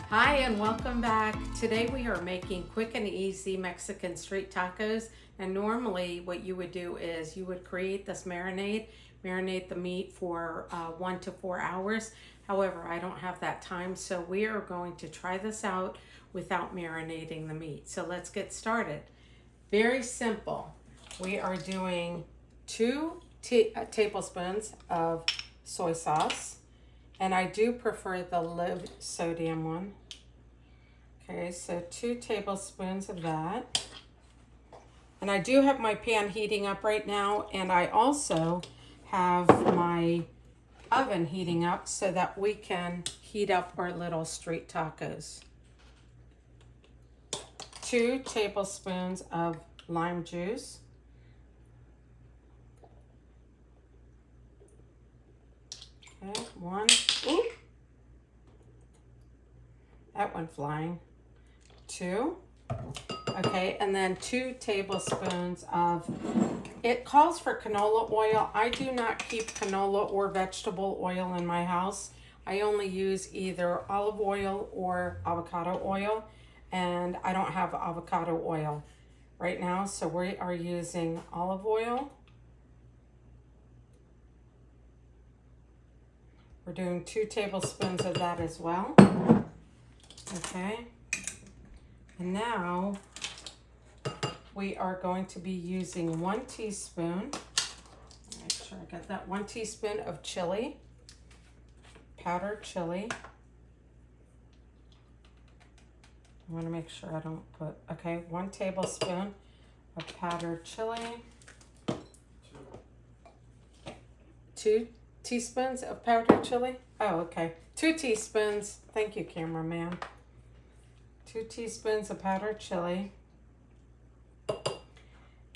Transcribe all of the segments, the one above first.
Hi and welcome back. Today we are making quick and easy Mexican street tacos. And normally what you would do is you would create this marinade the meat for 1 to 4 hours. However, I don't have that time, so we are going to try this out without marinating the meat. So let's get started. Very simple. We are doing 2 tablespoons of soy sauce. And I do prefer the low sodium one. Okay, so 2 tablespoons of that. And I do have my pan heating up right now, and I also have my oven heating up so that we can heat up our little street tacos. 2 tablespoons of lime juice. Okay, 1. Ooh. That went flying. 2. Okay, and then 2 tablespoons of, it calls for canola oil. I do not keep canola or vegetable oil in my house. I only use either olive oil or avocado oil, and I don't have avocado oil right now, so we are using olive oil. We're doing 2 tablespoons of that as well. Okay. And now we are going to be using 1 teaspoon. Make sure I got that. 1 teaspoon of chili, powdered chili. I want to make sure I don't put, okay, 1 tablespoon of powdered chili. 2 teaspoons of powdered chili. Oh, okay. 2 teaspoons. Thank you, cameraman. 2 teaspoons of powdered chili.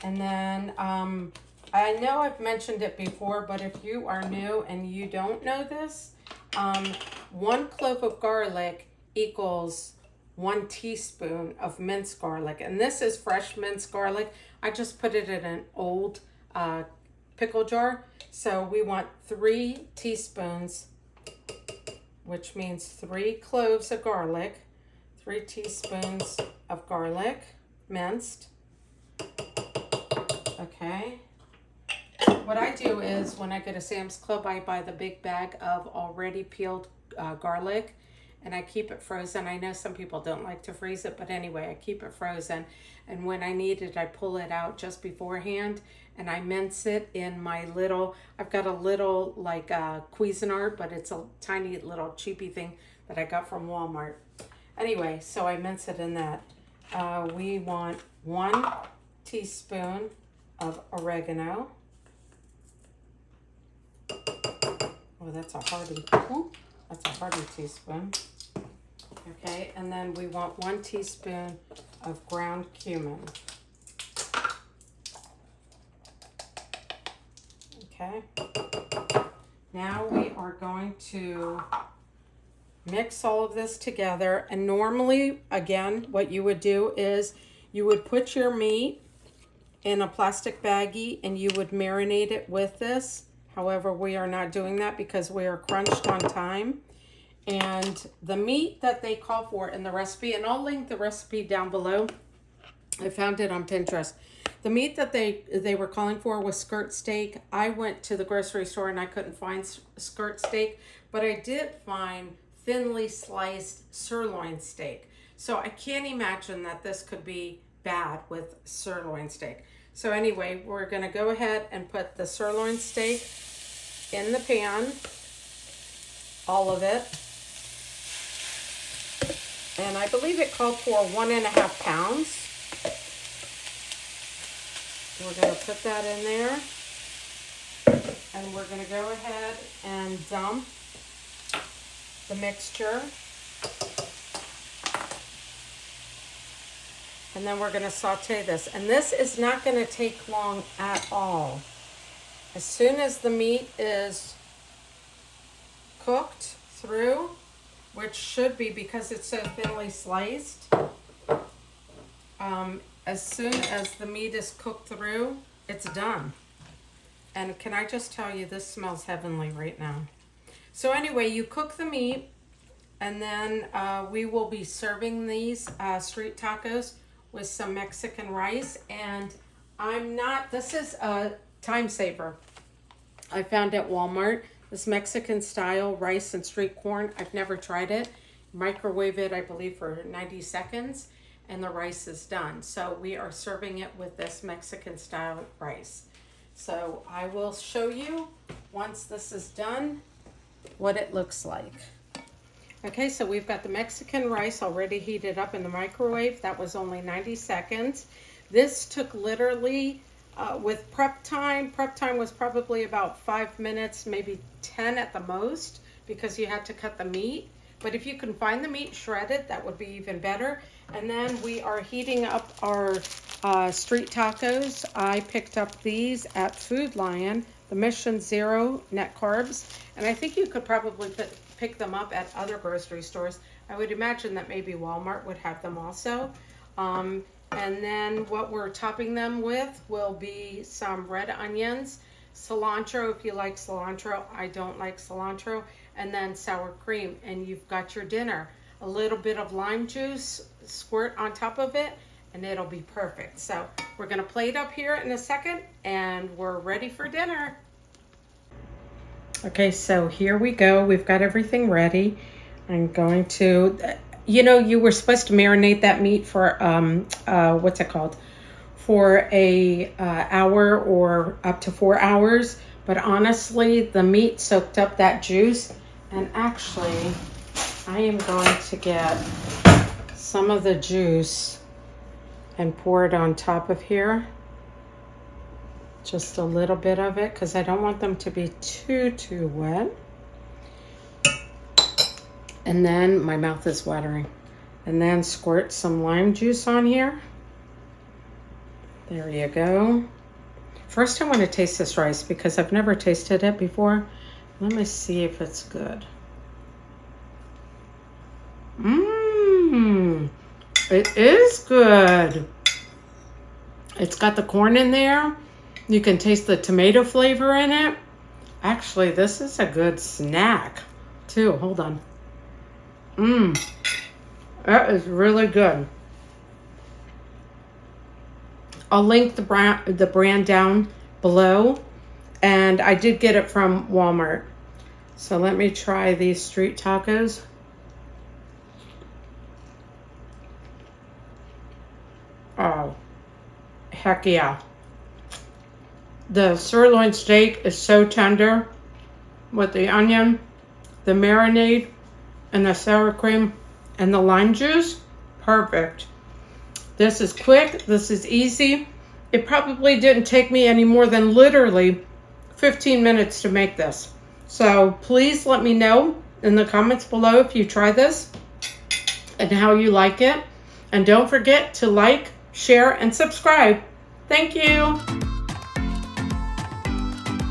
And then I know I've mentioned it before, but if you are new and you don't know this, 1 clove of garlic equals 1 teaspoon of minced garlic. And this is fresh minced garlic. I just put it in an old pickle jar. So we want 3 teaspoons, which means 3 cloves of garlic, 3 teaspoons of garlic, minced. Okay. What I do is when I go to Sam's Club, I buy the big bag of already peeled garlic, and I keep it frozen. I know some people don't like to freeze it, but anyway, I keep it frozen. And when I need it, I pull it out just beforehand, and I mince it in my little, I've got a little like Cuisinart, but it's a tiny little cheapy thing that I got from Walmart. Anyway, so I mince it in that. We want 1 teaspoon of oregano. Oh, that's a hearty teaspoon. Okay, and then we want 1 teaspoon of ground cumin. Okay. Now we are going to mix all of this together. And normally, again, what you would do is you would put your meat in a plastic baggie and you would marinate it with this. However, we are not doing that because we are crunched on time. And the meat that they call for in the recipe, and I'll link the recipe down below. I found it on Pinterest. The meat that they were calling for was skirt steak. I went to the grocery store and I couldn't find skirt steak, but I did find thinly sliced sirloin steak. So I can't imagine that this could be bad with sirloin steak. So anyway, we're going to go ahead and put the sirloin steak in the pan, all of it. And I believe it called for 1.5 pounds. We're going to put that in there. And we're going to go ahead and dump the mixture. And then we're going to saute this. And this is not going to take long at all. As soon as the meat is cooked through, which should be because it's so thinly sliced, as soon as the meat is cooked through, it's done. And can I just tell you, this smells heavenly right now. So anyway, you cook the meat And then we will be serving these street tacos with some Mexican rice. And this is a time saver. I found at Walmart this Mexican style rice and street corn. I've never tried it. Microwave it, I believe, for 90 seconds and the rice is done. So we are serving it with this Mexican style rice. So I will show you once this is done what it looks like. Okay, so we've got the Mexican rice already heated up in the microwave. That was only 90 seconds. This took literally, with prep time was probably about 5 minutes, maybe 10 at the most, because you had to cut the meat. But if you can find the meat shredded, that would be even better. And then we are heating up our street tacos. I picked up these at Food Lion, the Mission Zero net carbs. And I think you could probably pick them up at other grocery stores. I would imagine that maybe Walmart would have them also. And then what we're topping them with will be some red onions, cilantro if you like cilantro. I don't like cilantro. And then sour cream. And you've got your dinner. A little bit of lime juice, squirt on top of it, and it'll be perfect. So we're gonna plate up here in a second, and we're ready for dinner. Okay, so here we go. We've got everything ready. I'm going to, you were supposed to marinate that meat for, what's it called? For a hour or up to 4 hours. But honestly, the meat soaked up that juice. And actually, I am going to get some of the juice and pour it on top of here. Just a little bit of it, because I don't want them to be too wet. And then my mouth is watering. And then squirt some lime juice on here. There you go. First I want to taste this rice because I've never tasted it before. Let me see if it's good. It is good. It's got the corn in there. You can taste the tomato flavor in it. Actually, this is a good snack too. Hold on. That is really good. I'll link the brand down below. And I did get it from Walmart. So let me try these street tacos. Oh, heck yeah. The sirloin steak is so tender with the onion, the marinade, and the sour cream, and the lime juice. Perfect. This is quick. This is easy. It probably didn't take me any more than literally 15 minutes to make this. So please let me know in the comments below if you try this and how you like it. And don't forget to like, share, and subscribe. Thank you.